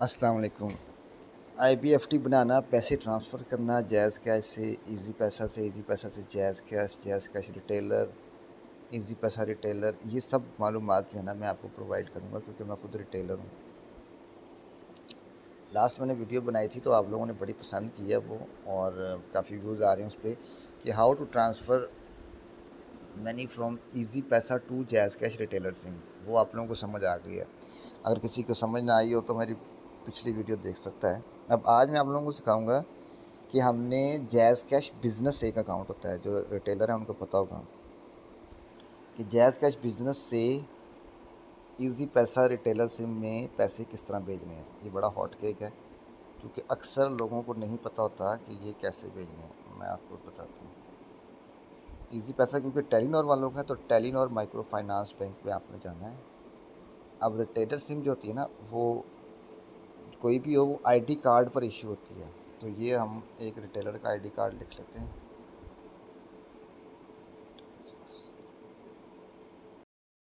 अस्सलाम वालेकुम। आईबीएफटी बनाना, पैसे ट्रांसफ़र करना, जैज़ कैश से इजी पैसा से, इजी पैसा से जैज़ कैश रिटेलर, इजी पैसा रिटेलर, ये सब मालूमात जो है ना मैं आपको प्रोवाइड करूँगा क्योंकि मैं खुद रिटेलर हूँ। लास्ट मैंने वीडियो बनाई थी तो आप लोगों ने बड़ी पसंद की है वो, और काफ़ी व्यूज़ आ रहे हैं उस पर कि how to transfer money from Easypaisa to JazzCash retailer SIM. वो आप लोगों को समझ आ गई है। अगर किसी को समझ ना आई हो तो मेरी पिछली वीडियो देख सकता है। अब आज मैं आप लोगों को सिखाऊंगा कि हमने जैज़ कैश बिज़नेस से एक अकाउंट होता है, जो रिटेलर है उनको पता होगा कि जैज़ कैश बिज़नेस से इजी पैसा रिटेलर सिम में पैसे किस तरह भेजने हैं। ये बड़ा हॉट केक है क्योंकि अक्सर लोगों को नहीं पता होता कि ये कैसे भेजने हैं। मैं आपको बताता हूँ। इजी पैसा क्योंकि टेलीनॉर वालों का है तो टेलीनॉर माइक्रो फाइनेंस बैंक पे आपने जाना है। अब रिटेलर सिम जो होती है ना, वो कोई भी हो वो आईडी कार्ड पर इशू होती है। तो ये हम एक रिटेलर का आईडी कार्ड लिख लेते हैं।